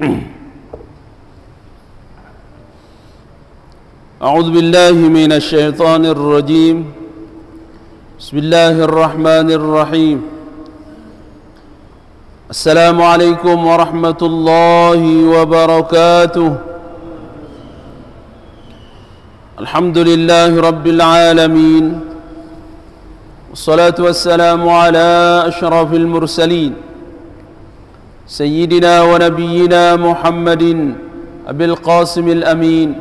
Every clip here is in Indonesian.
أعوذ بالله من الشيطان الرجيم. بسم الله الرحمن الرحيم. السلام عليكم ورحمة الله وبركاته. الحمد لله رب العالمين، والصلاة والسلام على أشرف المرسلين سيدنا ونبينا محمد أبي القاسم الأمين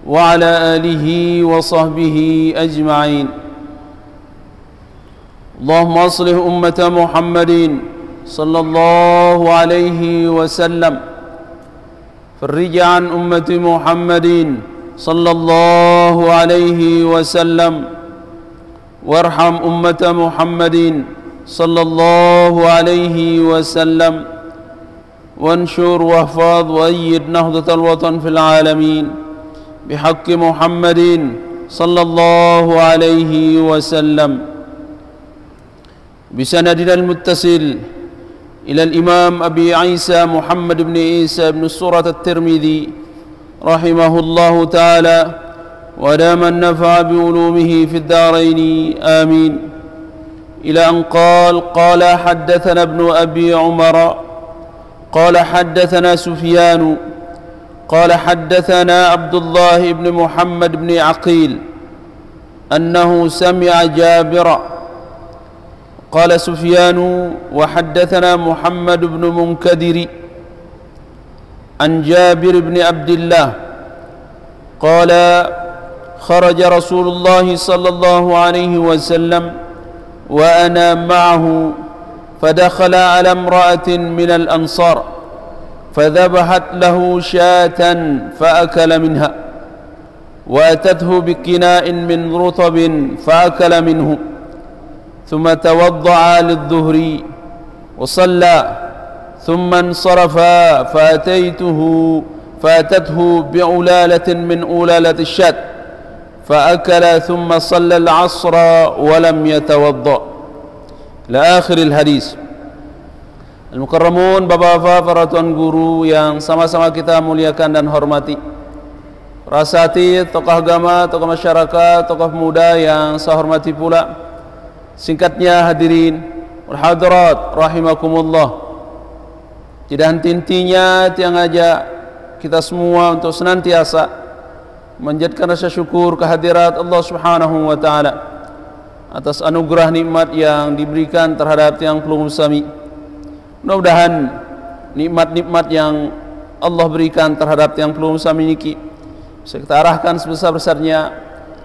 وعلى آله وصحبه أجمعين. اللهم أصلح أمة محمد صلى الله عليه وسلم، فرج عن أمة محمد صلى الله عليه وسلم، وارحم أمة محمد صلى الله عليه وسلم، وانشر واحفظ وأيد نهضة الوطن في العالمين بحق محمد صلى الله عليه وسلم. بسندنا المتصل إلى الإمام أبي عيسى محمد بن عيسى بن السورة الترمذي رحمه الله تعالى، ودام النفع بعلومه في الدارين آمين. إلى أن قال حدثنا ابن أبي عمر قال حدثنا سفيان قال حدثنا عبد الله بن محمد بن عقيل أنه سمع جابرا قال سفيان وحدثنا محمد بن منكدر عن جابر بن عبد الله قال خرج رسول الله صلى الله عليه وسلم وأنا معه، فدخل على امرأة من الأنصار فذبحت له شاة فأكل منها، وأتته بكناء من رطب فأكل منه، ثم توضأ للظهر وصلى، ثم انصرف فأتته بعلالة من أولالة الشاة فأكل، ثم صلى العصر ولم يتوضأ. إلى آخر الحديث. Al-Mukarramun, bapak-bapak, para tuan guru yang sama-sama kita muliakan dan hormati, para asatidz, tokoh agama, tokoh masyarakat, tokoh pemuda yang saya hormati pula. Singkatnya hadirin wal hadirat rahimakumullah, tidak henti-hentinya tiang ajak kita semua untuk senantiasa menjadikan rasa syukur kehadirat Allah Subhanahu wa taala atas anugerah nikmat yang diberikan terhadap tiang pelunggu sami. Mudah-mudahan nikmat-nikmat yang Allah berikan terhadap tiang pelunggu sami niki bisa kita arahkan sebesar-besarnya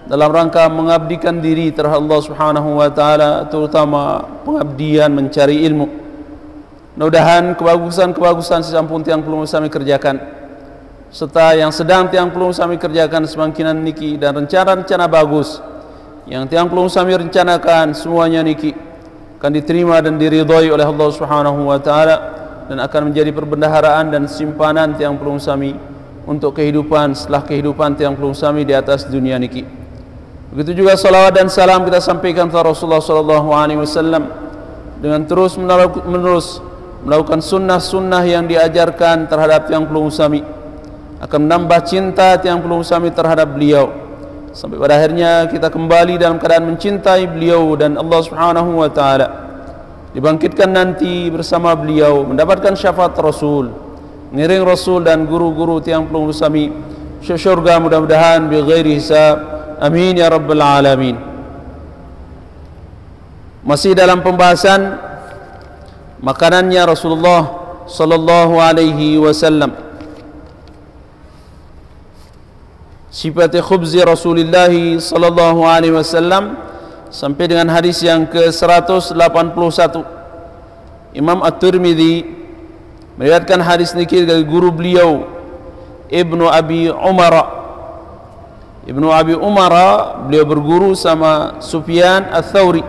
dalam rangka mengabdikan diri terhadap Allah Subhanahu wa taala, terutama pengabdian mencari ilmu. Mudah-mudahan kebagusan-kebagusan sesampun tiang pelunggu sami kerjakan, serta yang sedang tiang pelunggu sami kerjakan semangkinan niki, dan rencana-rencana bagus yang tiang pelunggu sami rencanakan semuanya niki akan diterima dan diridhai oleh Allah Subhanahu wa taala, dan akan menjadi perbendaharaan dan simpanan tiang pelunggu sami untuk kehidupan setelah kehidupan tiang pelunggu sami di atas dunia niki. Begitu juga salawat dan salam kita sampaikan kepada Rasulullah sallallahu alaihi wasallam dengan terus menerus melakukan sunnah-sunnah yang diajarkan terhadap tiang pelunggu sami, akan menambah cinta tiang pelunggu sami terhadap beliau, sampai pada akhirnya kita kembali dalam keadaan mencintai beliau dan Allah Subhanahu wa taala, dibangkitkan nanti bersama beliau, mendapatkan syafaat Rasul, mengiring Rasul dan guru-guru tiang pelunggu sami syurga mudah-mudahan bi ghairi hisab. Amin ya rabbal alamin. Masih dalam pembahasan makanannya Rasulullah sallallahu alaihi wasallam, sifat khubzi Rasulullah sallallahu alaihi wasallam, sampai dengan hadis yang ke-181. Imam At-Tirmidzi meriwayatkan hadis niki dari guru beliau Ibnu Abi Umar. Ibnu Abi Umar beliau berguru sama Sufyan Ats-Tsauri.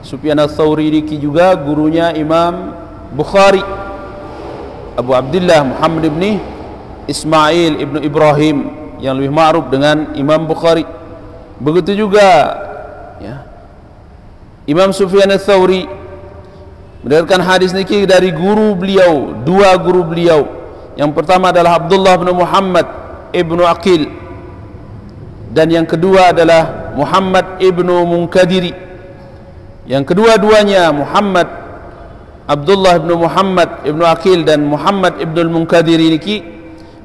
Sufyan Ats-Tsauri niki juga gurunya Imam Bukhari, Abu Abdullah Muhammad ibn Ismail ibnu Ibrahim, yang lebih ma'ruf dengan Imam Bukhari. Begitu juga ya, Imam Sufyan Ats-Tsauri Meriwayatkan hadis niki dari guru beliau, dua guru beliau. Yang pertama adalah Abdullah bin Muhammad ibnu Aqil, dan yang kedua adalah Muhammad ibnu Munkadiri. Yang kedua-duanya Abdullah bin Muhammad ibnu Aqil dan Muhammad ibnu Munkadiri niki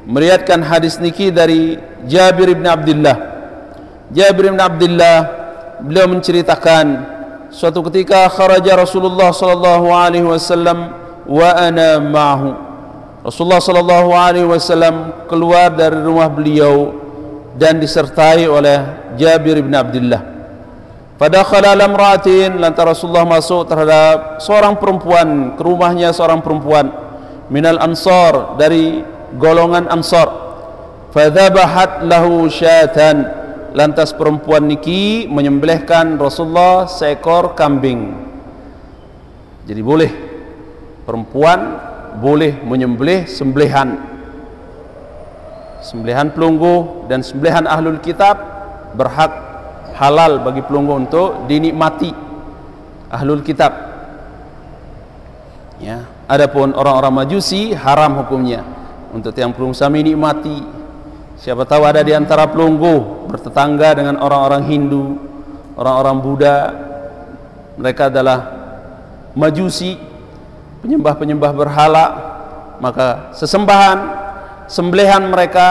meriwayatkan hadis niki dari Jabir bin Abdullah. Jabir bin Abdullah beliau menceritakan, suatu ketika kharaja Rasulullah sallallahu alaihi wasallam wa ana ma'ahu. Rasulullah sallallahu alaihi wasallam keluar dari rumah beliau dan disertai oleh Jabir bin Abdullah. Fadakhala ala imra'atin, lantas Rasulullah masuk terhadap seorang perempuan, ke rumahnya seorang perempuan minal ansar, dari golongan Ansar. Fadhabahat lahu syatan, lantas perempuan niki menyembelihkan Rasulullah seekor kambing. Jadi boleh perempuan boleh menyembelih sembelihan pelunggu, dan sembelihan ahlul kitab berhak halal bagi pelunggu untuk dinikmati ahlul kitab. Ya, adapun orang-orang Majusi haram hukumnya untuk yang pelunggu sami nikmati. Siapa tahu ada di antara pelunggu bertetangga dengan orang-orang Hindu, orang-orang Buddha, mereka adalah Majusi, penyembah-penyembah berhala, maka sembelihan mereka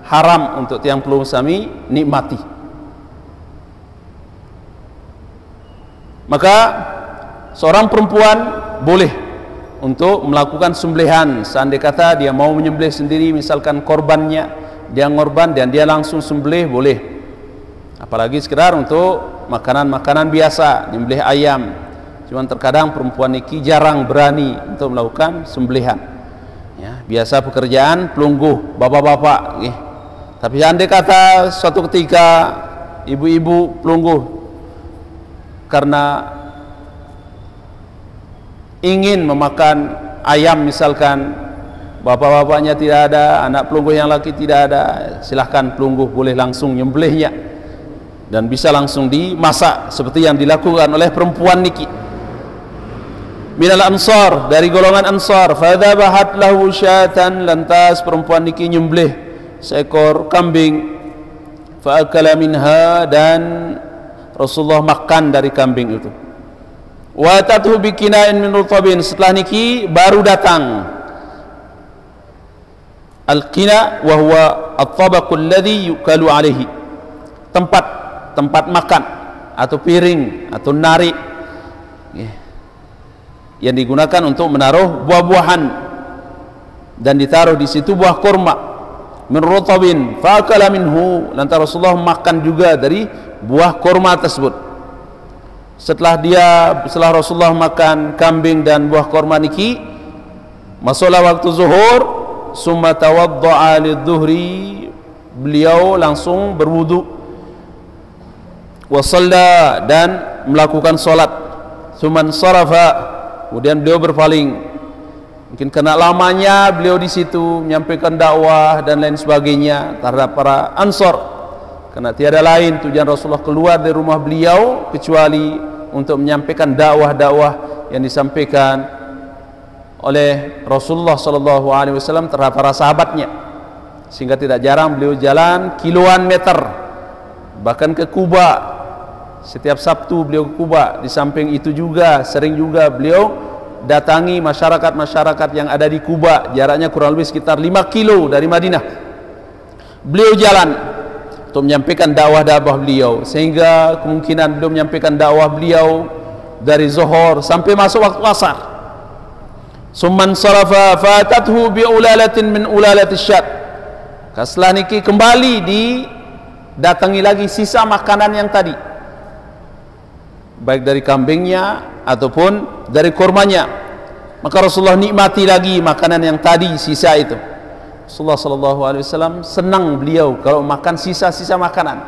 haram untuk tiang pelunggu sami nikmati. Maka seorang perempuan boleh untuk melakukan sembelihan, seandai kata dia mau menyembelih sendiri, misalkan korbannya dia ngorban dan dia langsung sembelih, boleh. Apalagi sekedar untuk makanan-makanan biasa, menyembelih ayam. Cuman terkadang perempuan niki jarang berani untuk melakukan sembelihan. Ya, biasa pekerjaan pelungguh bapak-bapak. Tapi andai kata suatu ketika ibu-ibu pelungguh karena ingin memakan ayam, misalkan bapak-bapaknya tidak ada, anak pelungguh yang laki tidak ada, silahkan pelungguh boleh langsung nyembelihnya dan bisa langsung dimasak seperti yang dilakukan oleh perempuan niki minal ansar, dari golongan Ansar. Fadhabahat lahu syatan, lantas perempuan niki nyembelih seekor kambing. Faakala minha, dan Rasulullah makan dari kambing itu. Wa tathu bikina'in min rutabin, setelah niki baru datang al-qina wa huwa at-tabaqul ladzi yukalu alaihi, tempat makan atau piring atau nari yang digunakan untuk menaruh buah-buahan, dan ditaruh di situ buah kurma min rutabin. Faakala minhu, lantas Rasulullah makan juga dari buah kurma tersebut. Setelah Rasulullah makan kambing dan buah kurma niki, masuklah waktu zuhur. Summa tawadda'a lidzuhri, beliau langsung berwudu. Wa shalla, dan melakukan salat. Summan sarafa, kemudian beliau berpaling. Mungkin karena lamanya beliau di situ menyampaikan dakwah dan lain sebagainya terhadap para Ansar, karena tiada lain tujuan Rasulullah keluar dari rumah beliau kecuali untuk menyampaikan dakwah-dakwah yang disampaikan oleh Rasulullah sallallahu alaihi wasallam terhadap para sahabatnya, sehingga tidak jarang beliau jalan kiloan meter, bahkan ke Kuba. Setiap Sabtu beliau ke Kuba. Di samping itu juga sering juga beliau datangi masyarakat-masyarakat yang ada di Kuba, jaraknya kurang lebih sekitar 5 kilo dari Madinah. Beliau jalan untuk menyampaikan dakwah-dakwah beliau, sehingga kemungkinan beliau menyampaikan dakwah beliau dari zuhur sampai masuk waktu asar. Summan sarafa fatathu bi ulalatin min ulalati syat, setelah niki kembali didatangi lagi sisa makanan yang tadi, baik dari kambingnya ataupun dari kurmanya. Maka Rasulullah nikmati lagi makanan yang tadi sisa itu. Rasulullah sallallahu alaihi wasallam senang beliau kalau makan sisa-sisa makanan.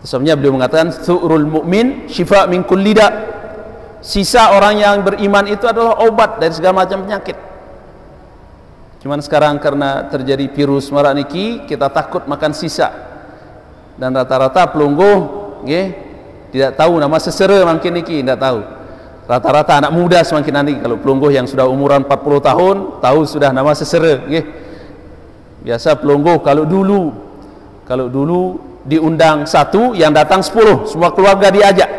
Sebabnya beliau mengatakan thu'rul mu'min syifa min kulli da'. Sisa orang yang beriman itu adalah obat dari segala macam penyakit. Cuman sekarang karena terjadi virus marak niki, kita takut makan sisa. Dan rata-rata pelungguh tidak tahu nama sesera mungkin niki, tidak tahu. Rata-rata anak muda semakin nanti. Kalau pelungguh yang sudah umuran 40 tahun tahu sudah nama sesera, okay? Biasa pelungguh kalau dulu diundang 1, yang datang 10, semua keluarga diajak.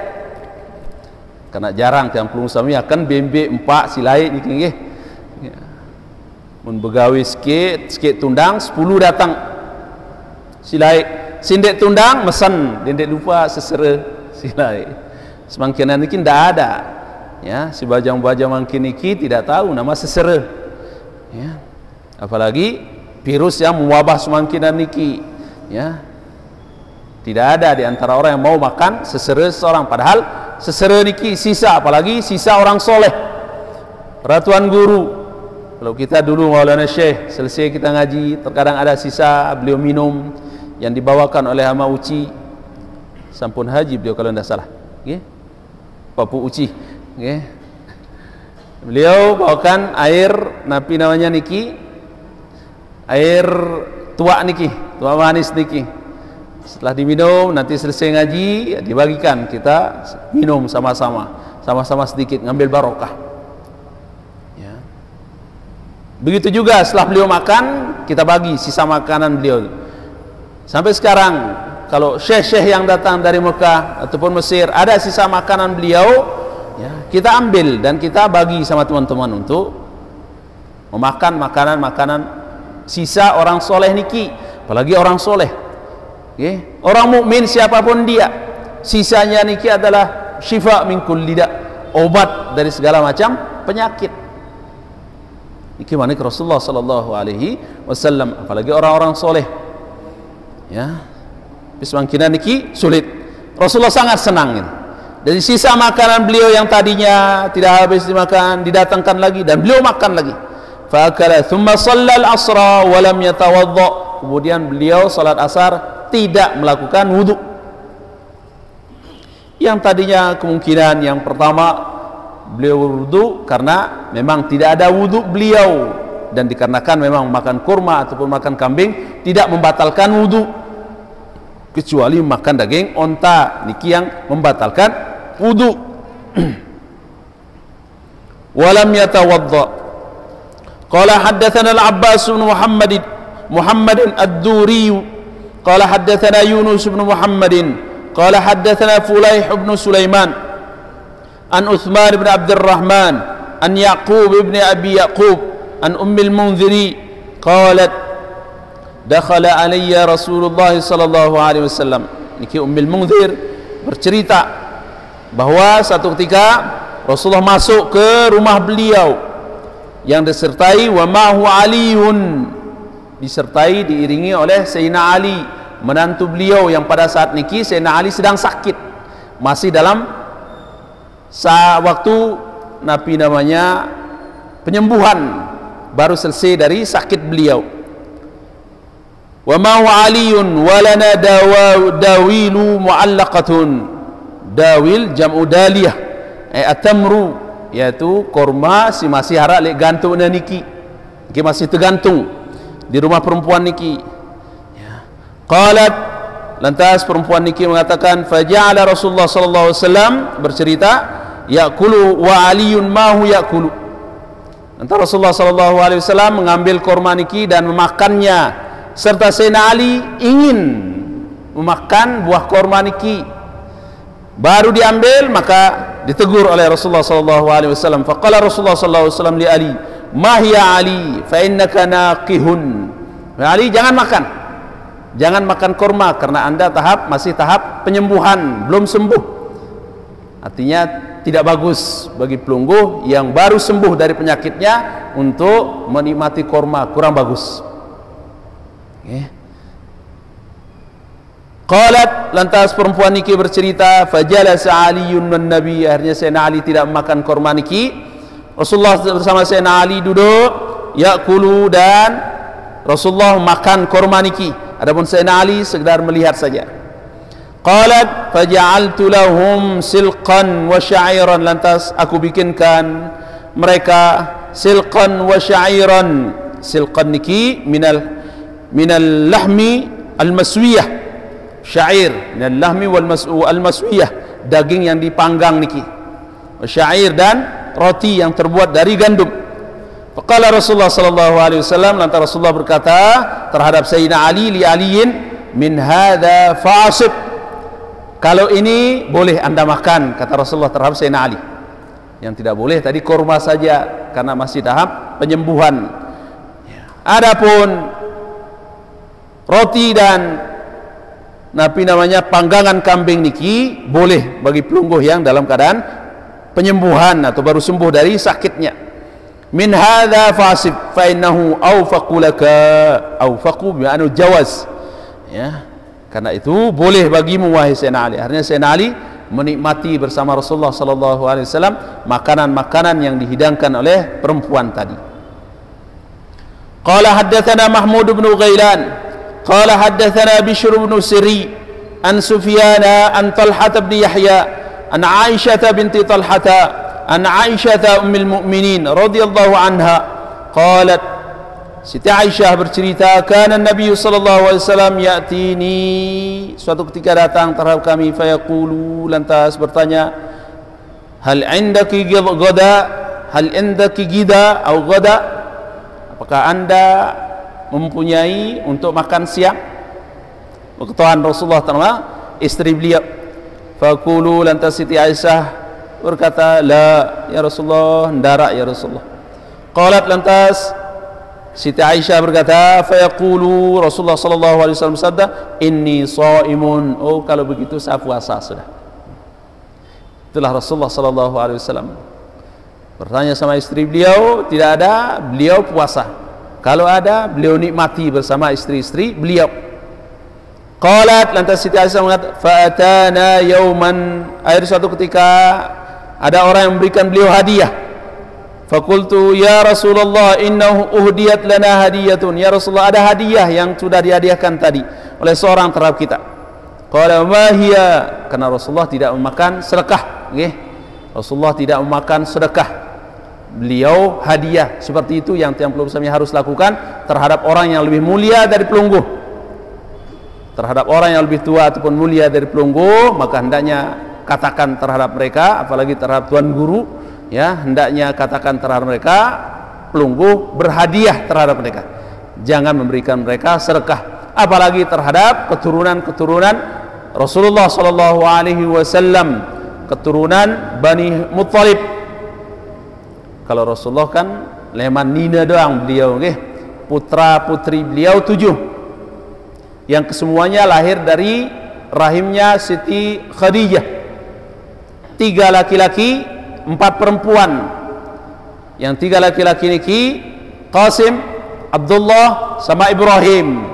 Karena jarang yang pelungguh sami akan bembek 4 silai ni, okay? Mun begawi sikit tundang 10 datang silai, sindek tundang mesen dendek lupa sesera silai. Semakin nanti tidak ada, ya, si bajang-bajang makin niki tidak tahu nama sesera, ya. Apalagi virus yang mewabah semakin niki, ya. Tidak ada di antara orang yang mau makan sesera seseorang, padahal sesera niki sisa, apalagi sisa orang soleh. Peraturan guru, kalau kita dulu Maulana Syekh selesai kita ngaji, terkadang ada sisa beliau minum yang dibawakan oleh hama uci, sampun haji beliau kalau tidak salah, okay? Papu uci, okay? Beliau bawakan air napi namanya niki, air tua niki, tua manis niki. Setelah diminum, nanti selesai ngaji, ya, dibagikan, kita minum sama-sama sedikit, ngambil barokah, ya. Begitu juga setelah beliau makan, kita bagi sisa makanan beliau. Sampai sekarang kalau syekh-syekh yang datang dari Mekah ataupun Mesir ada sisa makanan beliau, ya, kita ambil dan kita bagi sama teman-teman untuk memakan makanan sisa orang soleh niki. Apalagi orang soleh, okay? Orang mukmin siapapun dia, sisanya niki adalah syifa min kulli da, obat dari segala macam penyakit. Niki mana Rasulullah sallallahu alaihi wasallam, apalagi orang-orang soleh, ya. Semakin niki sulit. Rasulullah sangat senang ini. Dari sisa makanan beliau yang tadinya tidak habis dimakan, didatangkan lagi dan beliau makan lagi. Fa akala thumma shalla al-asra wa lam yatawadda. Kemudian beliau salat asar tidak melakukan wudu. Yang tadinya kemungkinan yang pertama beliau wudu karena memang tidak ada wudu beliau, dan dikarenakan memang makan kurma ataupun makan kambing tidak membatalkan wudu, kecuali makan daging onta niki yang membatalkan wudu. Walam yatawadda. Qala haddatsana al-Abbas bin Muhammadin ad-Duri qala haddatsana Yunus bin Muhammadin qala haddatsana Fulaih bin Sulaiman an Uthman bin Abdurrahman an Yaqub bin Abi Yaqub an Ummil Munziri qalat dakhala alayya Rasulullah sallallahu alaihi wasallam. Niki Ummul Munzir bercerita bahwa satu ketika Rasulullah masuk ke rumah beliau yang disertai wa ma'hu Aliun, disertai diiringi oleh Sayyidina Ali, menantu beliau yang pada saat niki Sayyidina Ali sedang sakit, masih dalam waktu napi namanya penyembuhan, baru selesai dari sakit beliau. Wa ma huwa Aliun wa lana dawilu mu'allaqatun. Dawil jam'u daliyah, atamru, yaitu korma si masih harak lek gantung niki, masih tergantung di rumah perempuan niki, ya. Qalat, lantas perempuan niki mengatakan, faja'ala Rasulullah sallallahu alaihi wasallam bercerita, ya'kulu wa Aliun mahu ya'kulu. Lantas Rasulullah sallallahu alaihi wasallam mengambil korma niki dan memakannya, serta Sayyidina Ali ingin memakan buah korma niki. Baru diambil, maka ditegur oleh Rasulullah sallallahu alaihi wasallam. Faqala Rasulullah sallallahu alaihi wasallam li Ali, "Ma hiya Ali, fa innaka naqihun." Ali, jangan makan korma karena Anda masih tahap penyembuhan, belum sembuh. Artinya tidak bagus bagi pelungguh yang baru sembuh dari penyakitnya untuk menikmati korma, kurang bagus. Okay. Qalat, lantas perempuan niki bercerita, fajalasa Aliun wan Nabi, akhirnya Sayyidina Ali tidak makan korma niki. Rasulullah bersama Sayyidina Ali duduk, ya'kulu, dan Rasulullah makan korma niki. Adapun Sayyidina Ali sekedar melihat saja. Qalat, faja'altu lahum silqan wa sya'iran, lantas aku bikinkan mereka silqan wa sya'iran. Silqan niki minal lahmi al-maswiyah, syair minal lahmi wal maswiyah, daging yang dipanggang niki. syair dan roti yang terbuat dari gandum. Faqala Rasulullah sallallahu alaihi wasallam, lantas Rasulullah berkata terhadap Sayyidina Ali, li aliyin min hadza fa'asib, kalau ini boleh anda makan, kata Rasulullah terhadap Sayyidina Ali. Yang tidak boleh tadi kurma saja karena masih tahap penyembuhan. Adapun roti dan panggangan kambing niki boleh bagi pelungguh yang dalam keadaan penyembuhan atau baru sembuh dari sakitnya. Min hadza fasib fa innahu awfaqu laka, awfaqu bi anu jawaz, ya, karena itu boleh bagimu wahai Sayyidina Ali. Artinya Sayyidina Ali menikmati bersama Rasulullah sallallahu alaihi wasallam makanan-makanan yang dihidangkan oleh perempuan tadi. Qala haddatsana Mahmud bin Ghailan qala haddatsana Bishr bin Siri an Sufyan an Talhah bin Yahya an Aisyah binti Talhah an Aisyah ummul mukminin radhiyallahu anha qalat, Siti Aisyah bercerita, kana Nabi sallallahu alaihi wasallam ya'tini, suatu ketika datang terhadap kami, fayaqulu, lantas bertanya, hal indaki ghada, hal indaki gida atau ghada, apakah anda mempunyai untuk makan siang? Ketuhan Rasulullah ta'ala istri beliau. Faqulu, lantas Siti Aisyah berkata, la ya Rasulullah, ndarak ya Rasulullah. Qalat, lantas Siti Aisyah berkata, fayaqulu, Rasulullah sallallahu alaihi wasallam bersabda, inni shaimun, oh kalau begitu saya puasa sudah. Itulah Rasulullah sallallahu alaihi wasallam bertanya sama istri beliau, tidak ada, beliau puasa. Kalau ada, beliau nikmati bersama istri-istri beliau. Qalat, lantas Siti Aisyah mengatakan, fa'atana yauman, akhir suatu ketika ada orang yang memberikan beliau hadiah. Fakultu, ya Rasulullah, innahu uhdiyat lana hadiyatun, ya Rasulullah, ada hadiah yang sudah dihadiahkan tadi oleh seorang terhadap kita. Qala ma hiya, karena Rasulullah tidak memakan sedekah, okay? Rasulullah tidak memakan sedekah, beliau hadiah seperti itu yang tiang pelungguh harus lakukan terhadap orang yang lebih mulia dari pelungguh, terhadap orang yang lebih tua ataupun mulia dari pelungguh, maka hendaknya katakan terhadap mereka, apalagi terhadap tuan guru, ya, hendaknya katakan terhadap mereka, pelungguh berhadiah terhadap mereka, jangan memberikan mereka sedekah, apalagi terhadap keturunan-keturunan Rasulullah sallallahu alaihi wasallam, keturunan Bani Muttalib. Kalau Rasulullah kan leman nina doang beliau, okay? Putra putri beliau 7 yang kesemuanya lahir dari rahimnya Siti Khadijah, 3 laki-laki 4 perempuan. Yang 3 laki-laki niki Qasim, Abdullah sama Ibrahim.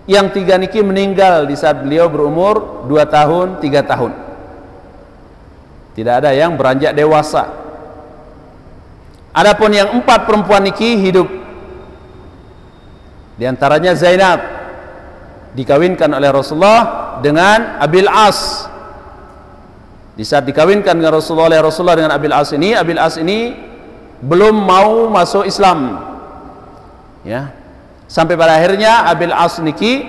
Yang 3 niki meninggal di saat beliau berumur 2 tahun 3 tahun. Tidak ada yang beranjak dewasa. Adapun yang 4 perempuan niki hidup. Di antaranya Zainab dikawinkan oleh Rasulullah dengan Abil As. Di saat dikawinkan dengan Rasulullah oleh Rasulullah dengan Abil As ini belum mau masuk Islam, ya, sampai pada akhirnya Abil As niki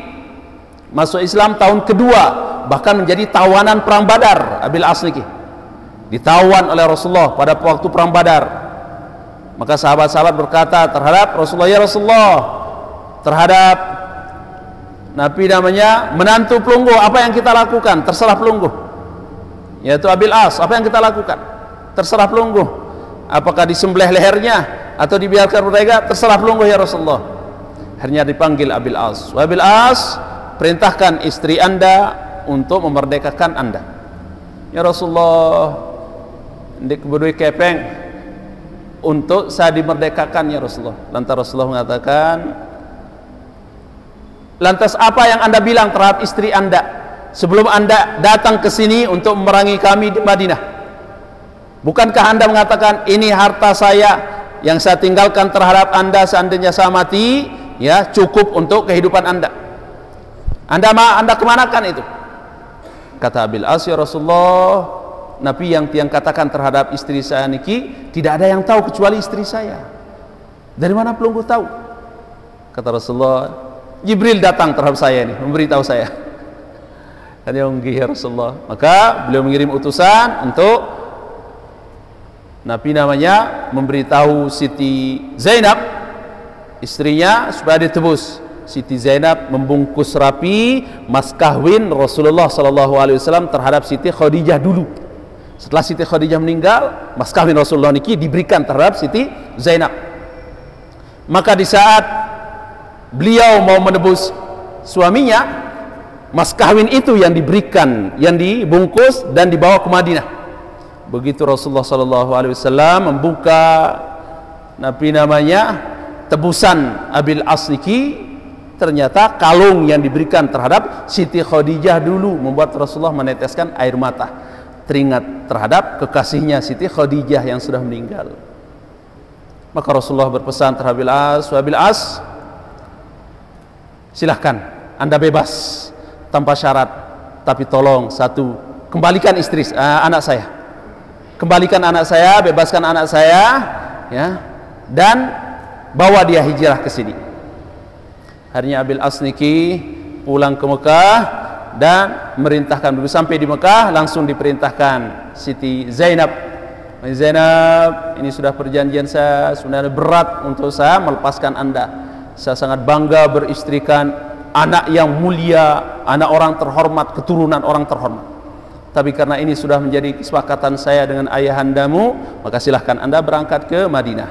masuk Islam tahun kedua, bahkan menjadi tawanan perang Badar. Abil As niki ditawan oleh Rasulullah pada waktu perang Badar. Maka sahabat-sahabat berkata terhadap Rasulullah, ya Rasulullah, terhadap Nabi namanya menantu pelungguh, apa yang kita lakukan? Terserah pelungguh, yaitu Abil As, apa yang kita lakukan? Terserah pelungguh, apakah disembelih lehernya atau dibiarkan mereka? Terserah pelungguh ya Rasulullah. Akhirnya dipanggil Abil As. Abil As, perintahkan istri anda untuk memerdekakan anda. Ya Rasulullah, ndik berdui kepeng untuk saya dimerdekakan ya Rasulullah. Lantas Rasulullah mengatakan, lantas apa yang anda bilang terhadap istri anda sebelum anda datang ke sini untuk memerangi kami di Madinah? Bukankah anda mengatakan ini harta saya yang saya tinggalkan terhadap anda seandainya saya mati, ya, cukup untuk kehidupan anda? Anda kemanakan itu? Kata Abil As, ya Rasulullah, Nabi yang katakan terhadap istri saya niki tidak ada yang tahu kecuali istri saya. Dari mana pelungguh tahu? Kata Rasulullah, Jibril datang terhadap saya ini memberitahu saya. Ya Rasulullah. Maka beliau mengirim utusan untuk Nabi namanya memberitahu Siti Zainab, istrinya, supaya ditebus. Siti Zainab membungkus rapi mas kawin Rasulullah SAW terhadap Siti Khadijah dulu. Setelah Siti Khadijah meninggal, mas kawin Rasulullah niki diberikan terhadap Siti Zainab. Maka di saat beliau mau menebus suaminya, mas kawin itu yang diberikan, yang dibungkus dan dibawa ke Madinah. Begitu Rasulullah SAW membuka Nabi namanya tebusan Abil As niki, ternyata kalung yang diberikan terhadap Siti Khadijah dulu membuat Rasulullah meneteskan air mata, teringat terhadap kekasihnya Siti Khadijah yang sudah meninggal. Maka Rasulullah berpesan terhadap Abil As, silahkan Anda bebas tanpa syarat, tapi tolong satu, kembalikan anak saya, kembalikan anak saya, bebaskan anak saya, ya, dan bawa dia hijrah ke sini. Akhirnya Abil As niki pulang ke Mekah dan merintahkan, begitu sampai di Mekah langsung diperintahkan Siti Zainab, Zainab, ini sudah perjanjian saya, sebenarnya berat untuk saya melepaskan Anda. Saya sangat bangga beristrikan anak yang mulia, anak orang terhormat, keturunan orang terhormat. Tapi karena ini sudah menjadi kesepakatan saya dengan ayahandamu, maka silahkan Anda berangkat ke Madinah.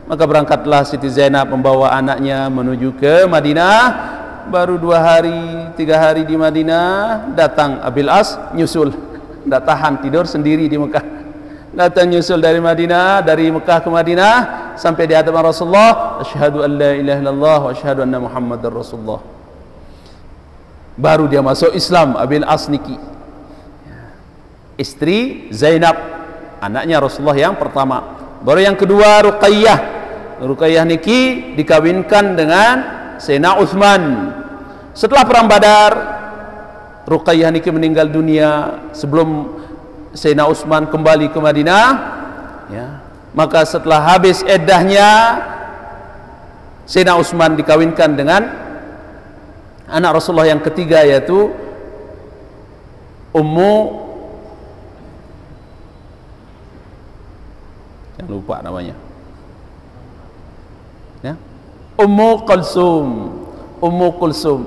Maka berangkatlah Siti Zainab membawa anaknya menuju ke Madinah. Baru 2 hari, 3 hari di Madinah, datang Abil As nyusul. Tidak tahan, tidur sendiri di Mekah. Datang nyusul dari Madinah, dari Mekah ke Madinah, sampai di hadapan Rasulullah, asyhadu an la ilaha illallah wa asyhadu anna Muhammadar Rasulullah. Baru dia masuk Islam, Abil As niki. Istri Zainab, anaknya Rasulullah yang pertama. Baru yang kedua Ruqayyah. Ruqayyah niki dikawinkan dengan Sayyidina Utsman. Setelah perang Badar, Ruqayyah niki meninggal dunia sebelum Sayyidina Utsman kembali ke Madinah, ya. Maka setelah habis iddahnya, Sayyidina Utsman dikawinkan dengan anak Rasulullah yang ketiga, yaitu jangan lupa namanya, ya, Ummu Kulsum,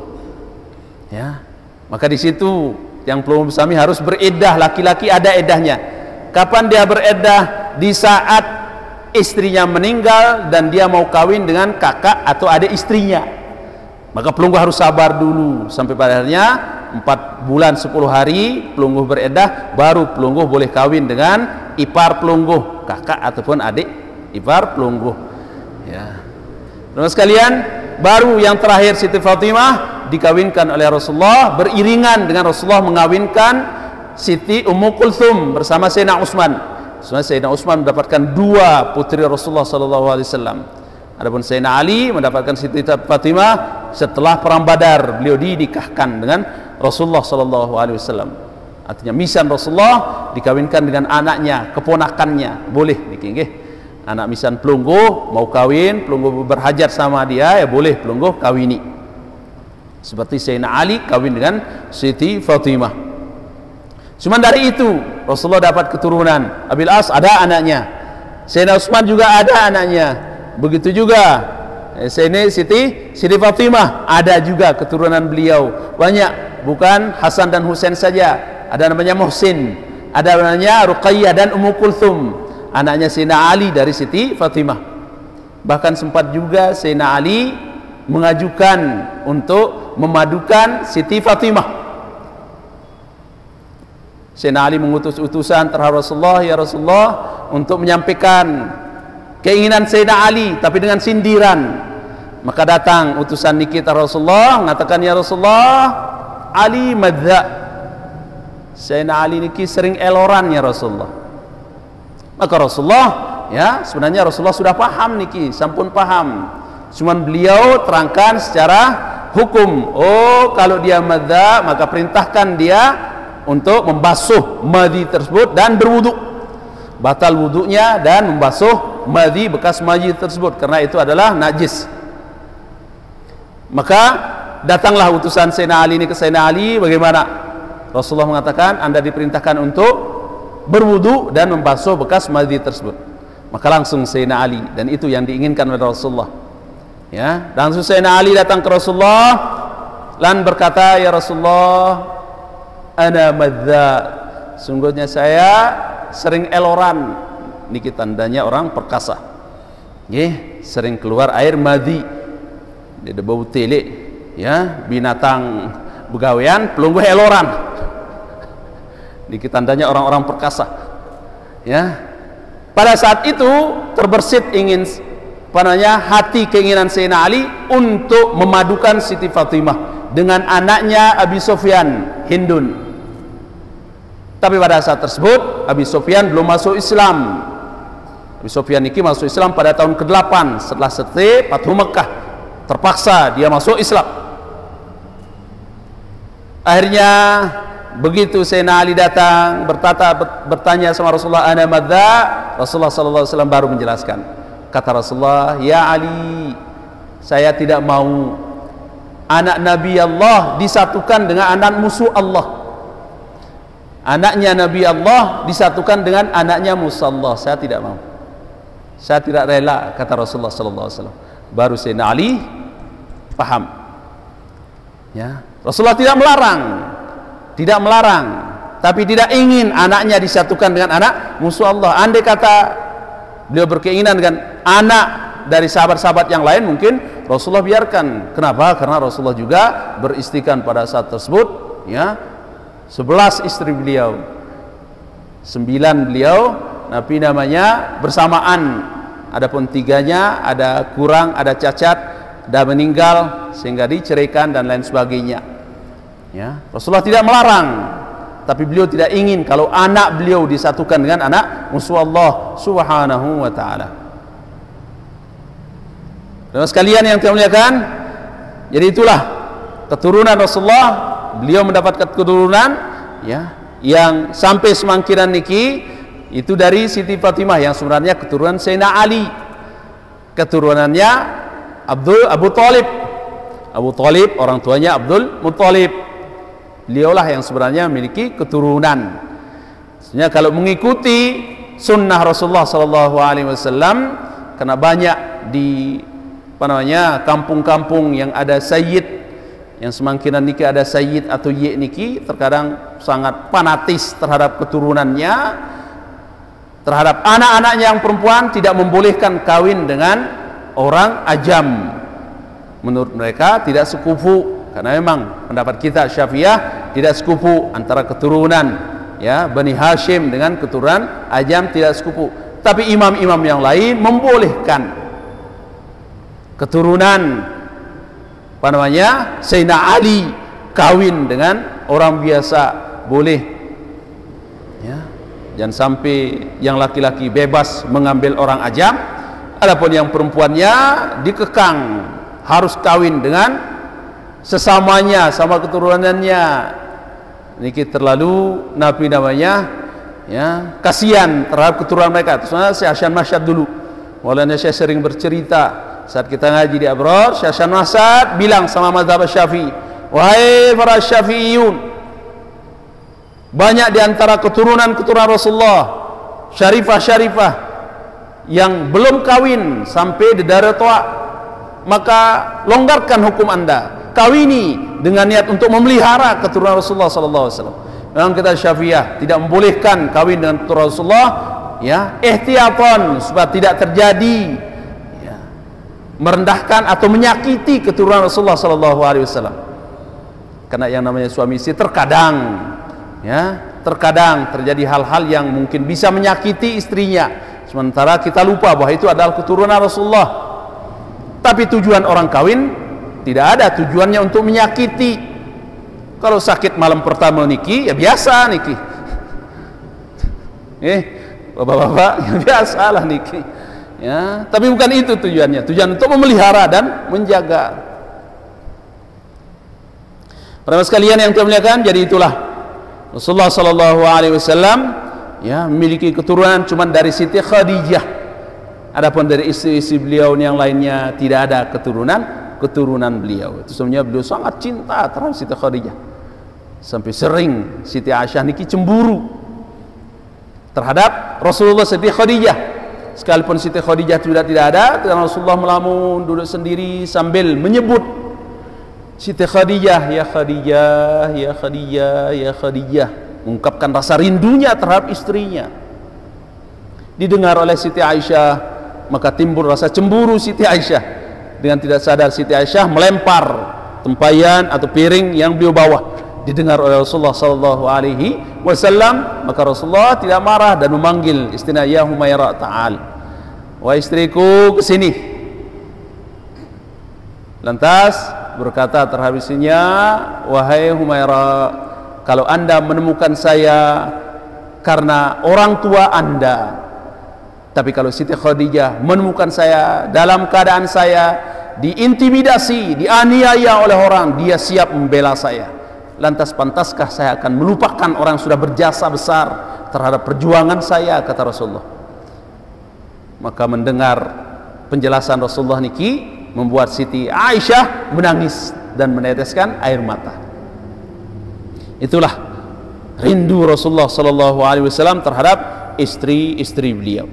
ya. Maka di situ yang perlu bersami harus beriddah, laki-laki ada iddahnya. Kapan dia beriddah? Di saat istrinya meninggal dan dia mau kawin dengan kakak atau adik istrinya. Maka pelungguh harus sabar dulu sampai pada akhirnya 4 bulan 10 hari pelungguh beriddah, baru pelungguh boleh kawin dengan ipar pelungguh, kakak ataupun adik ipar pelungguh, ya. Teman sekalian, baru yang terakhir Siti Fatimah dikawinkan oleh Rasulullah beriringan dengan Rasulullah mengawinkan Siti Ummu Kulthum bersama Sayyidina Utsman. Sayyidina Utsman mendapatkan 2 putri Rasulullah SAW. Adapun Sayyidina Ali mendapatkan Siti Fatimah setelah perang Badar, beliau dinikahkan dengan Rasulullah SAW. Artinya misan Rasulullah dikawinkan dengan anaknya, keponakannya, boleh niki nggih. Anak misan pelungguh mau kawin, pelungguh berhajat sama dia, ya boleh pelungguh kawini. Seperti Sayyidina Ali kawin dengan Siti Fatimah. Cuma dari itu Rasulullah dapat keturunan. Abil As ada anaknya, Sayyidina Utsman juga ada anaknya. Begitu juga Siti Fatimah ada juga keturunan beliau. Banyak, bukan Hasan dan Husain saja. Ada namanya Muhsin, ada namanya Ruqayyah dan Ummu Kulthum, anaknya Sayyidina Ali dari Siti Fatimah. Bahkan sempat juga Sayyidina Ali mengajukan untuk memadukan Siti Fatimah. Sayyidina Ali mengutus utusan terhadap Rasulullah, ya Rasulullah, untuk menyampaikan keinginan Sayyidina Ali tapi dengan sindiran. Maka datang utusan niki Rasulullah mengatakan, ya Rasulullah, Ali madza. Sayyidina Ali niki sering eloran ya Rasulullah. Maka Rasulullah, ya, sebenarnya Rasulullah sudah paham niki, sampun paham. Cuman beliau terangkan secara hukum. Oh, kalau dia madza, maka perintahkan dia untuk membasuh madhi tersebut dan berwudu. Batal wudunya dan membasuh madhi, bekas madhi tersebut, karena itu adalah najis. Maka datanglah utusan Sayyidina Ali ini ke Sayyidina Ali, bagaimana? Rasulullah mengatakan, Anda diperintahkan untuk berwudu dan membasuh bekas madhi tersebut. Maka langsung Sayyidina Ali, dan itu yang diinginkan oleh Rasulullah. Ya, langsung Sayyidina Ali datang ke Rasulullah dan berkata, ya Rasulullah, ana madza, sungguhnya saya sering eloran. Niki tandanya orang perkasa. Nggih, sering keluar air madhi. Dia bau tele, ya, binatang begawean pelungguh eloran. Niki tandanya orang-orang perkasa. Ya. Pada saat itu terbersit ingin hati keinginan Sayyidina Ali untuk memadukan Siti Fatimah dengan anaknya Abi Sufyan, Hindun. Tapi pada saat tersebut Abi Sufyan belum masuk Islam. Abi Sufyan niki masuk Islam pada tahun ke-8 setelah selesai Fathu Mekah. Terpaksa dia masuk Islam. Akhirnya begitu Sayyidina Ali datang bertanya sama Rasulullah, ana madza, Rasulullah sallallahu alaihi wasallam baru menjelaskan. Kata Rasulullah, ya Ali, saya tidak mau anak Nabi Allah disatukan dengan anak musuh Allah. Anaknya Nabi Allah disatukan dengan anaknya musuh Allah. Saya tidak mau. Saya tidak rela, kata Rasulullah sallallahu alaihi wasallam. Baru Sayyidina Ali paham. Ya, Rasulullah tidak melarang, tapi tidak ingin anaknya disatukan dengan anak musuh Allah. Andai kata beliau berkeinginan dengan anak dari sahabat-sahabat yang lain, mungkin Rasulullah biarkan. Kenapa? Karena Rasulullah juga beristikan pada saat tersebut, ya, 11 istri beliau, 9 beliau, Nabi namanya bersamaan. Adapun 3-nya ada kurang, ada cacat, ada meninggal sehingga diceraikan dan lain sebagainya. Ya, Rasulullah tidak melarang, tapi beliau tidak ingin kalau anak beliau disatukan dengan anak musuh Allah Subhanahu wa taala. Dan sekalian yang saya muliakan, jadi itulah keturunan Rasulullah. Beliau mendapatkan keturunan, ya, yang sampai semangkiran niki itu dari Siti Fatimah yang sebenarnya keturunan Sayyidina Ali. Keturunannya Abu Thalib. Abu Thalib orang tuanya Abdul Muthalib. Beliaulah yang sebenarnya memiliki keturunan. Sebenarnya kalau mengikuti sunnah Rasulullah sallallahu alaihi wasallam, karena banyak di kampung-kampung yang ada sayyid, yang semangkiran niki ada sayyid atau ye niki, terkadang sangat fanatis terhadap keturunannya, terhadap anak-anaknya yang perempuan, tidak membolehkan kawin dengan orang ajam. Menurut mereka tidak sekufu, karena memang pendapat kita Syafi'iyah tidak sekufu antara keturunan, ya, Bani Hashim dengan keturunan ajam, tidak sekufu. Tapi imam-imam yang lain membolehkan keturunan Sayyidina Ali kawin dengan orang biasa, boleh, ya. Jangan sampai yang laki-laki bebas mengambil orang ajam, adapun yang perempuannya dikekang harus kawin dengan sesamanya, sama keturunannya. Niki terlalu Nabi namanya, ya, kasihan terhadap keturunan mereka. Soalnya Syekh Hasan Masyad dulu, Maulana Syekh sering bercerita saat kita ngaji di Abrar, Syekh Hasan Masyad bilang sama mazhab Syafi'i, wahai para Syafi'iyun, banyak di antara keturunan-keturunan Rasulullah syarifah-syarifah yang belum kawin sampai dedara tua, maka longgarkan hukum Anda, kawini dengan niat untuk memelihara keturunan Rasulullah sallallahu alaihi wasallam. Memang kita Syafi'iyah tidak membolehkan kawin dengan keturunan Rasulullah, ya, ihtiyatan supaya tidak terjadi, ya, merendahkan atau menyakiti keturunan Rasulullah sallallahu alaihi wasallam. Karena yang namanya suami istri terkadang, ya, terkadang terjadi hal-hal yang mungkin bisa menyakiti istrinya, sementara kita lupa bahwa itu adalah keturunan Rasulullah. Tapi tujuan orang kawin tidak ada tujuannya untuk menyakiti. Kalau sakit malam pertama niki, ya biasa niki, bapak-bapak, ya biasalah niki, ya. Tapi bukan itu tujuannya. Tujuan untuk memelihara dan menjaga. Para sekalian yang dimuliakan, jadi itulah Rasulullah sallallahu alaihi wasallam, ya, memiliki keturunan cuma dari Siti Khadijah. Adapun dari istri-istri beliau yang lainnya tidak ada keturunan beliau. Itu sebenarnya beliau sangat cinta terhadap Siti Khadijah. Sampai sering Siti Aisyah niki cemburu terhadap Rasulullah Siti Khadijah. sekalipun Siti Khadijah sudah tidak ada, karena Rasulullah melamun duduk sendiri sambil menyebut Siti Khadijah, ya Khadijah, ya Khadijah, ya Khadijah, mengungkapkan rasa rindunya terhadap istrinya. Didengar oleh Siti Aisyah, maka timbul rasa cemburu Siti Aisyah. Dengan tidak sadar Siti Aisyah melempar tempayan atau piring yang beliau bawa. Didengar oleh Rasulullah sallallahu alaihi wasallam, maka Rasulullah tidak marah dan memanggil istrinya, ya Humairah, ta'al, wahai istriku, kesini. Lantas berkata terhadap istrinya, wahai Humairah, kalau anda menemukan saya karena orang tua anda, tapi kalau Siti Khadijah menemukan saya dalam keadaan saya diintimidasi, dianiaya oleh orang, dia siap membela saya. Lantas pantaskah saya akan melupakan orang yang sudah berjasa besar terhadap perjuangan saya, kata Rasulullah. Maka mendengar penjelasan Rasulullah niki membuat Siti Aisyah menangis dan meneteskan air mata. Itulah rindu Rasulullah sallallahu alaihi wasallam terhadap istri-istri beliau.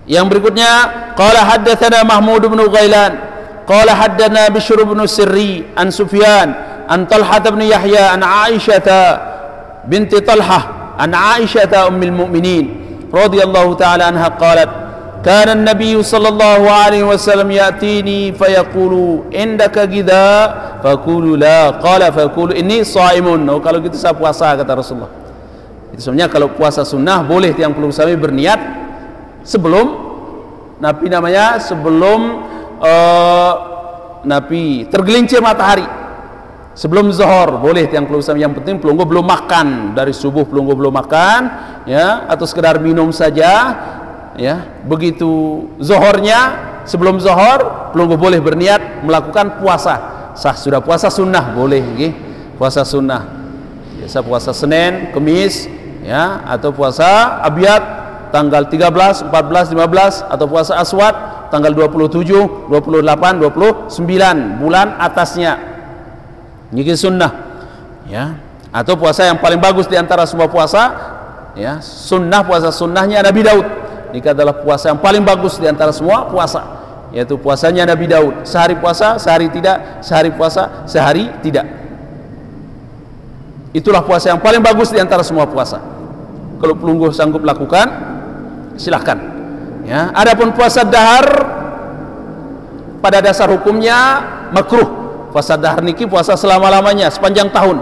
Yang berikutnya, qala haddatsana Mahmud bin Ghailan qala haddatsana Bishr bin Sirri an Sufyan an Talhah bin Yahya an Aisyah binti Talhah an Aisyah ummul mukminin radhiyallahu ta'ala anha qalat kana an-nabiy sallallahu alaihi wasallam ya'tini fayaqulu indaka gidha faqulu la qala faqulu inni shaimun. Oh, kalau gitu saya puasa, kata Rasulullah. Itu sebenarnya kalau puasa sunnah boleh tiang peluru suami berniat sebelum Nabi namanya sebelum Nabi tergelincir matahari, sebelum zuhur boleh tiang peluru suami. Yang penting pelunggu belum makan, dari subuh pelunggu belum makan, ya, atau sekedar minum saja, ya. Begitu zuhurnya, sebelum zuhur pelunggu boleh berniat melakukan puasa sah. Sudah puasa sunnah boleh, okay? Puasa sunnah biasa puasa Senin, Kamis, ya, atau puasa abyad tanggal 13, 14, 15, atau puasa aswad tanggal 27, 28, 29 bulan atasnya. Ini sunnah, ya. Atau puasa yang paling bagus di antara semua puasa, ya, sunnah, puasa sunnahnya Nabi Daud. Ini adalah puasa yang paling bagus di antara semua puasa, yaitu puasanya Nabi Daud. Sehari puasa, sehari tidak, sehari puasa, sehari tidak. Itulah puasa yang paling bagus di antara semua puasa. Kalau pelunggu sanggup lakukan, silahkan, ya. Adapun puasa dahar pada dasar hukumnya makruh. Puasa dahar niki puasa selama-lamanya sepanjang tahun.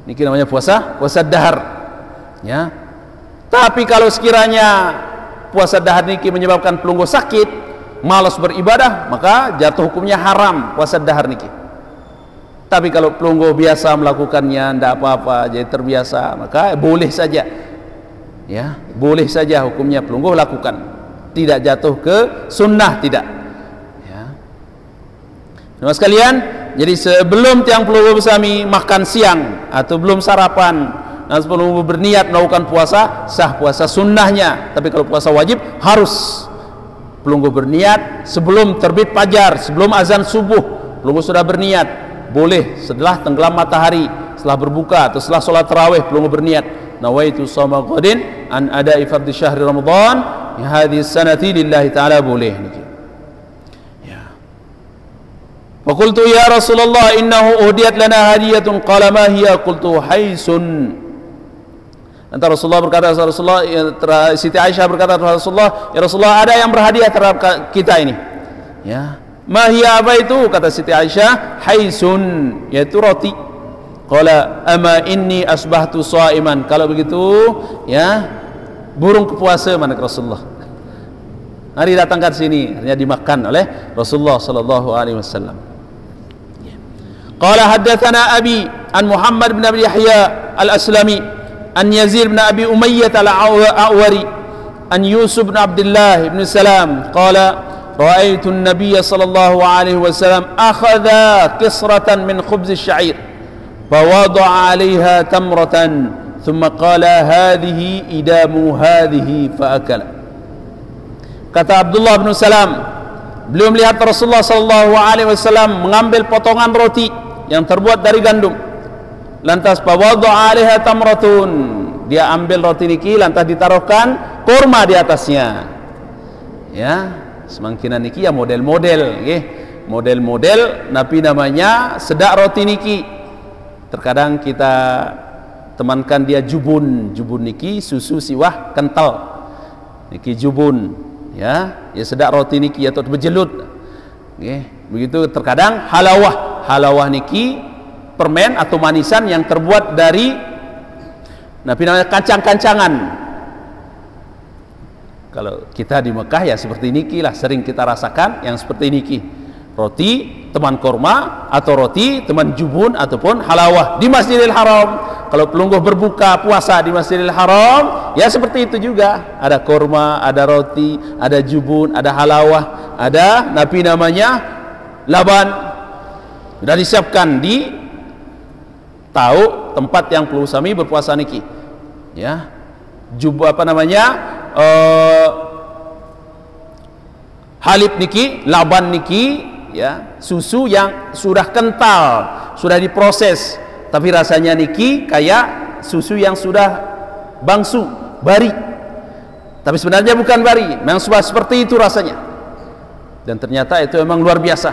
Niki namanya puasa dahar, ya. Tapi kalau sekiranya puasa dahar niki menyebabkan pelunggu sakit, malas beribadah, maka jatuh hukumnya haram puasa dahar niki. Tapi kalau pelunggu biasa melakukannya, tidak apa-apa, jadi terbiasa, maka boleh saja, ya, boleh saja hukumnya pelunggu lakukan, tidak jatuh ke sunnah, tidak, ya. Teman sekalian, jadi sebelum tiang pelunggu bersami makan siang atau belum sarapan dan sebelum berniat melakukan puasa, sah puasa sunnahnya. Tapi kalau puasa wajib harus pelunggu berniat sebelum terbit fajar, sebelum azan subuh pelunggu sudah berniat. Boleh setelah tenggelam matahari, setelah berbuka atau setelah sholat tarawih pelunggu berniat, nawaitu shoma ghadin an ada'i fardhi syahri Ramadan hadhihi sanati lillahi ta'ala, boleh niki, ya. Wa qultu ya Rasulullah innahu uhdiyat lana hadiyatun qala ma hiya qultu haisun. Antara Rasulullah berkata, Rasulullah, Siti Aisyah berkata kepada Rasulullah, ya Rasulullah, ada yang berhadiah terhadap kita ini, ya. Ma hiya, apa itu? Kata Siti Aisyah, haisun, yaitu roti. Qala ama inni asbahtu shaiman. Kalau begitu, ya, burung kepuasa mana Rasulullah. Mari datangkan sini, artinya dimakan oleh Rasulullah sallallahu alaihi wasallam. Qala haddatsana abi an Muhammad bin Abi Yahya al-Aslami an Yazid bin Abi Umayyah al-Awari an Yusuf bin Abdullah bin Salam qala رأيت النبي صلى الله عليه وسلم أخذ كسرة من خبز الشعير فوضع عليها تمرة ثم قال هذه إدام هذه فأكل. Kata Abdullah bin Salam, beliau melihat Rasulullah sallallahu alaihi wasallam mengambil potongan roti yang terbuat dari gandum, lantas fawadha'a 'alaiha tamratun, dia ambil roti niki lantas ditaruhkan kurma di atasnya. Ya, semangkinan niki ya model-model nggih. Model-model napi namanya sedak roti niki. Terkadang kita temankan dia jubun niki susu siwah kental. Niki jubun, ya sedak roti niki atau berjelut. Nggih, begitu. Terkadang halawah niki permen atau manisan yang terbuat dari napi namanya kancang-kancangan. Kalau kita di Mekah ya seperti niki lah, sering kita rasakan yang seperti niki. Roti teman korma atau roti teman jubun ataupun halawah di Masjidil Haram. Kalau pelungguh berbuka puasa di Masjidil Haram ya seperti itu juga, ada korma, ada roti, ada jubun, ada halawah, ada napi namanya laban. Sudah disiapkan di tahu tempat yang pelungguh sami berpuasa niki, ya halib niki, laban niki, ya susu yang sudah kental, sudah diproses, tapi rasanya niki kayak susu yang sudah bangsu, bari, tapi sebenarnya bukan bari, memang sudah seperti itu rasanya. Dan ternyata itu memang luar biasa,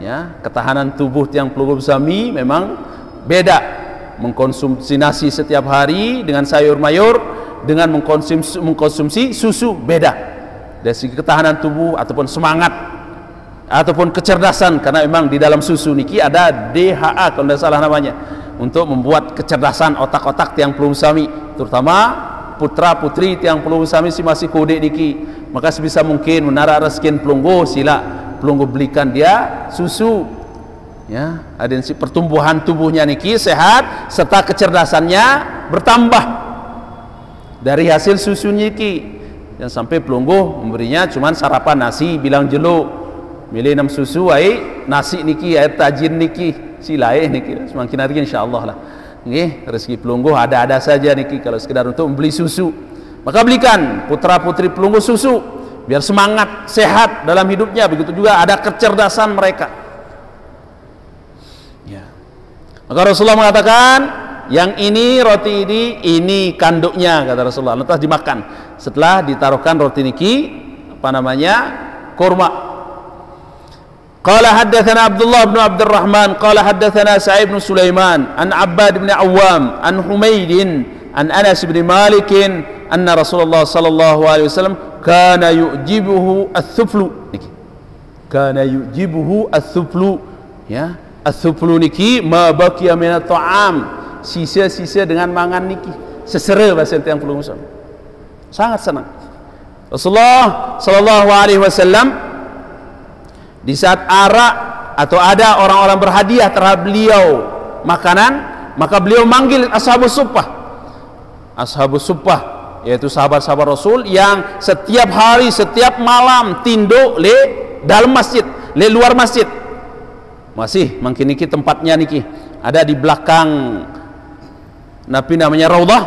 ya ketahanan tubuh tiang pelungguh sami memang beda. Mengkonsumsi nasi setiap hari dengan sayur mayur dengan mengkonsumsi susu beda dari segi ketahanan tubuh ataupun semangat ataupun kecerdasan, karena memang di dalam susu niki ada DHA kalau tidak salah namanya, untuk membuat kecerdasan otak-otak tiang pelungguh sami, terutama putra putri tiang pelungguh sami si masih kode niki. Maka sebisa mungkin menarik rezeki pelungguh, sila pelungguh belikan dia susu, ya ada pertumbuhan tubuhnya niki sehat serta kecerdasannya bertambah dari hasil susu niki. Dan sampai pelungguh memberinya cuman sarapan nasi bilang jeluk, milih 6 susu ai nasi niki air tajin niki silai niki semakin hari insyaallah lah nggih. Rezeki pelungguh ada-ada saja niki kalau sekedar untuk membeli susu, maka belikan putra putri pelungguh susu biar semangat sehat dalam hidupnya, begitu juga ada kecerdasan mereka, ya. Maka Rasulullah mengatakan yang ini roti ini kanduknya, kata Rasulullah, lantas dimakan setelah ditaruhkan roti niki kurma. Qala haddatsana Abdullah bin Abdurrahman qala haddatsana Sa'id bin Sulaiman an Abbad bin Awam an Humaid an Anas bin Malik anna Rasulullah sallallahu alaihi wasallam kana yujibuhu ath-thuflu, kana yujibuhu ath-thuflu, ya ath-thuflu niki ma baqiya min at-ta'am, sisa-sisa dengan mangan niki, sesera bahasa yang pelungguh sami. Sangat senang Rasulullah sallallahu alaihi wasallam di saat arak atau ada orang-orang berhadiah terhadap beliau makanan, maka beliau manggil ashabus suffah, yaitu sahabat-sahabat Rasul yang setiap hari, setiap malam tinduk le dalam masjid, le luar masjid. Masih mungkin niki tempatnya niki ada di belakang napi namanya Raudhah,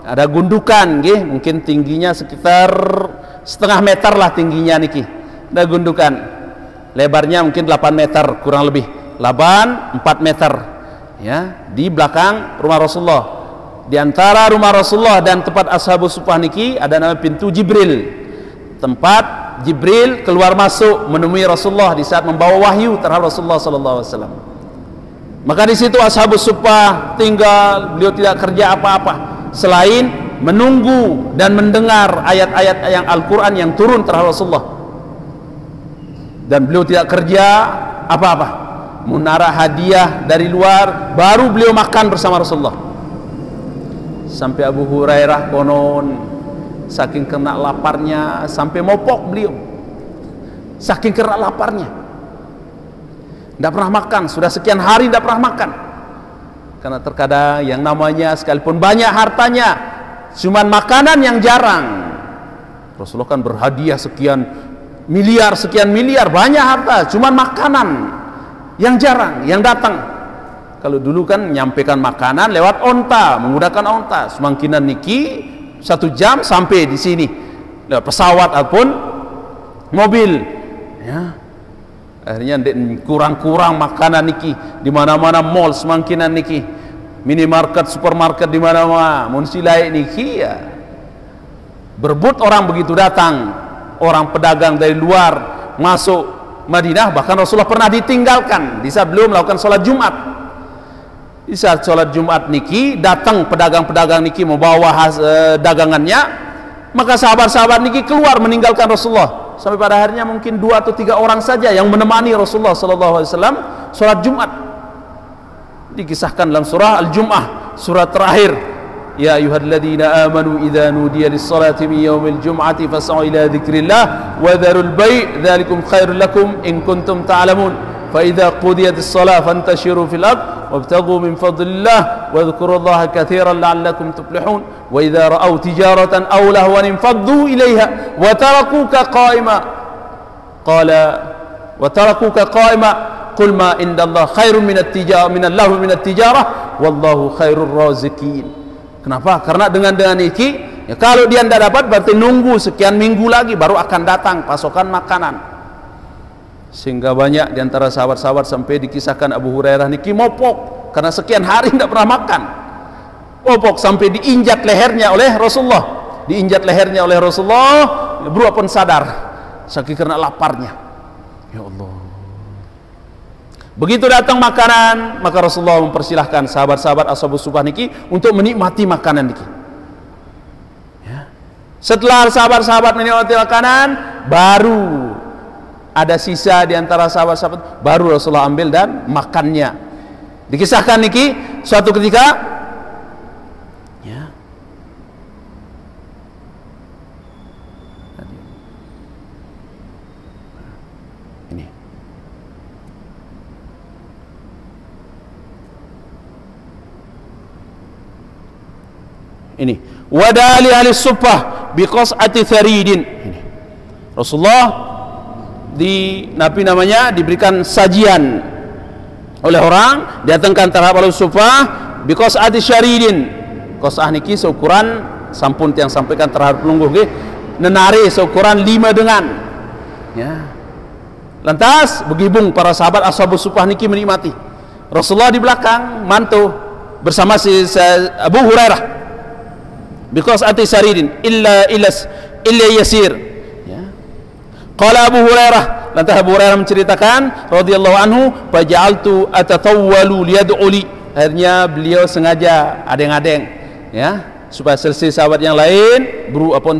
ada gundukan nggih, mungkin tingginya sekitar setengah meter lah tingginya niki. Ada gundukan, lebarnya mungkin 8 meter kurang lebih, laban 4 meter, ya di belakang rumah Rasulullah. Di antara rumah Rasulullah dan tempat ashabus suffah niki ada nama pintu Jibril, tempat Jibril keluar masuk menemui Rasulullah di saat membawa wahyu terhadap Rasulullah sallallahu alaihi wasallam. Maka di situ ashabus suffah tinggal, beliau tidak kerja apa-apa selain menunggu dan mendengar ayat-ayat yang Al-Qur'an yang turun terhadap Rasulullah. Dan beliau tidak kerja apa-apa, menara hadiah dari luar, baru beliau makan bersama Rasulullah. Sampai Abu Hurairah konon saking kena laparnya sampai mopok beliau, saking kena laparnya, tidak pernah makan, sudah sekian hari tidak pernah makan. Karena terkadang yang namanya sekalipun banyak hartanya, cuman makanan yang jarang. Rasulullah kan berhadiah sekian miliar, banyak harta, cuman makanan yang jarang yang datang. Kalau dulu kan menyampaikan makanan lewat onta, menggunakan onta, semangkinan niki 1 jam sampai di sini lewat pesawat ataupun mobil, ya. Akhirnya kurang-kurang makanan niki, di mana-mana mall semangkinan niki minimarket, supermarket di mana-mana mun silai niki ya berebut orang begitu datang, orang pedagang dari luar masuk Madinah, bahkan Rasulullah pernah ditinggalkan di saat belum melakukan sholat Jumat. Di saat sholat Jumat niki datang pedagang-pedagang niki membawa dagangannya, maka sahabat-sahabat niki keluar meninggalkan Rasulullah, sampai pada akhirnya mungkin 2 atau 3 orang saja yang menemani Rasulullah SAW sholat Jumat. Dikisahkan dalam surah Al-Jum'ah, surah terakhir, ya ayyuhalladzina amanu idza nudiya lis-salati min yaumil jum'ati fas'au ila dzikrillah wa dzarul bai' dzalikum khairul lakum in kuntum ta'lamun fa idza qudiyatis shalah fantashiru fil ard wabtaghu min fadlillah wa dzkurullaha katsiran la'allakum tuflihun wa idza ra'aw tijaratan aw lahwan infaddu ilaiha wa tarakuka qa'ima qala wa tarakuka qa'ima qul ma indallah khairun minat tijarah minallahu minat tijarah wallahu khairur raziqin. Kenapa? Karena dengan iki ya, kalau dia tidak dapat berarti nunggu sekian minggu lagi baru akan datang pasokan makanan. Sehingga banyak di antara sahabat-sahabat sampai dikisahkan Abu Hurairah niki mopok karena sekian hari tidak pernah makan. Mopok sampai diinjak lehernya oleh Rasulullah. Diinjak lehernya oleh Rasulullah, beliau pun sadar saking karena laparnya. Ya Allah. Begitu datang makanan, maka Rasulullah mempersilahkan sahabat-sahabat Ashabus Suffah niki untuk menikmati makanan niki. Ya. Setelah sahabat-sahabat menikmati makanan, baru ada sisa di antara sahabat-sahabat, baru Rasulullah ambil dan makannya. Dikisahkan niki suatu ketika, ya, ini. Ini wadali ahli suffah biqas'ati tharidin. Ini Rasulullah diberikan sajian oleh orang, datangkan terhadap ahli suffah biqas'ati syaridin. Qas'ah niki seukuran sampun yang sampaikan terhadap pelungguh nggih, nenari seukuran 5 dengan. Ya. Lantas begibung para sahabat Ashabus Suffah niki menikmati. Rasulullah di belakang mantu bersama si Abu Hurairah. Because ati saridin illa yasir. Ya. Qala Abu Hurairah, lantas Abu Hurairah menceritakan radhiyallahu anhu, faja'altu atatawwalu liyad'uli. Akhirnya beliau sengaja adeng-adeng, ya, supaya selesai sahabat yang lain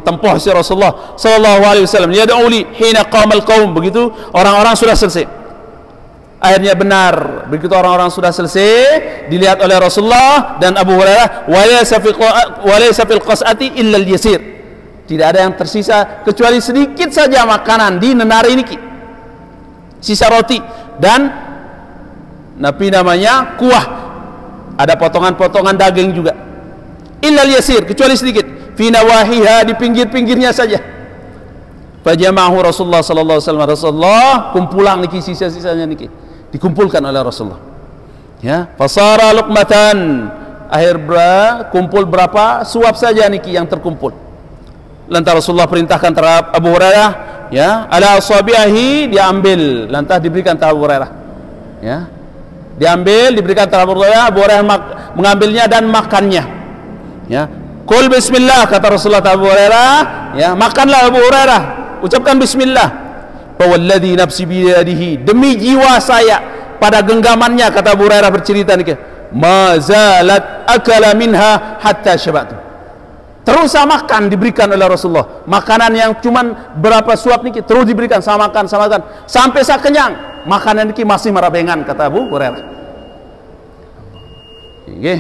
tempuh si Rasulullah sallallahu alaihi wasallam liyad'uli hina qamal qaum. Begitu orang-orang sudah selesai. Akhirnya benar, begitu orang-orang sudah selesai dilihat oleh Rasulullah dan Abu Hurairah, walaysa fil qas'ati illa al-yasir. Tidak ada yang tersisa kecuali sedikit saja makanan di nenari niki, sisa roti dan kuah, ada potongan-potongan daging juga. Illa al-yasir, kecuali sedikit, fi nawahiha, di pinggir-pinggirnya saja. Fajama'ahu Rasulullah sallallahu alaihi wasallam. Rasulullah kumpulan niki, sisa-sisanya niki dikumpulkan oleh Rasulullah. Ya, fasara luqmatan. Kumpul berapa suap saja niki yang terkumpul. Lantas Rasulullah perintahkan terhadap Abu Hurairah, ya, ala asabihi, diambil, lantas diberikan terhadap Abu Hurairah. Ya. Diambil, diberikan terhadap Abu Hurairah. Abu Hurairah mengambilnya dan makannya. Ya. Qul bismillah, kata Rasulullah terhadap Abu Hurairah, ya, makanlah Abu Hurairah, ucapkan bismillah. Walladzi nafsi biyadihi, demi jiwa saya pada genggamannya, kata Abu Hurairah bercerita niki, ma zalat akala minha hatta syabatu. Terus makan diberikan oleh Rasulullah. Makanan yang cuman berapa suap niki terus diberikan, sama makan sampai saya kenyang. Makanan niki masih merabengan, kata Abu Hurairah. Nggih,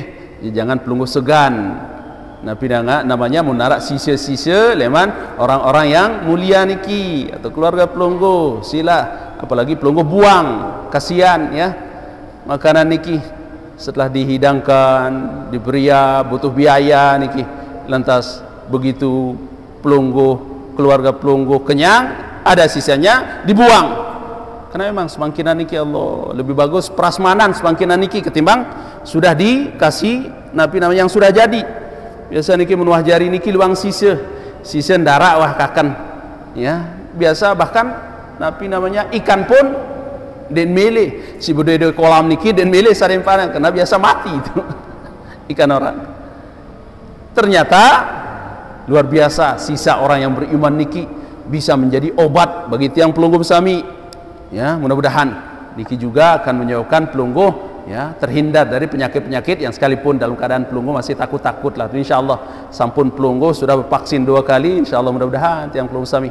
jangan pelungguh segan. Nabi namanya munarak sisa-sisa leman orang-orang yang mulia niki atau keluarga pelungguh, sila, apalagi pelungguh buang, kasihan, ya, makanan niki setelah dihidangkan, diberi butuh biaya niki, lantas begitu keluarga pelungguh kenyang, ada sisanya dibuang. Karena memang semangkinan niki Allah lebih bagus prasmanan semangkinan niki ketimbang sudah dikasih Nabi yang sudah jadi. Biasa niki menuah jari niki luang sisa ndarak wah kakan, ya, biasa bahkan Nabi ikan pun den mele si budaya kolam niki den mele sarempana karena biasa mati itu. ikan orang. Ternyata luar biasa, sisa orang yang beriman niki bisa menjadi obat bagi tiang pelungguh sami. Ya, mudah-mudahan niki juga akan menyebabkan pelungguh ya terhindar dari penyakit-penyakit yang sekalipun dalam keadaan pelungguh masih takut-takut lah. Insyaallah sampun pelungguh sudah bervaksin 2 kali, insyaallah mudah-mudahan tiang pelungguh sami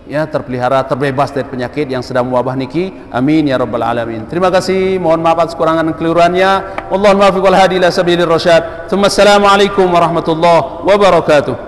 ya terpelihara, terbebas dari penyakit yang sedang mewabah niki. Amin ya rabbal alamin. Terima kasih, mohon maaf atas kekurangan dan keliruannya. Wallahul muwaffiq wal hadi ila sabilir rasyad. Assalamualaikum warahmatullahi wabarakatuh.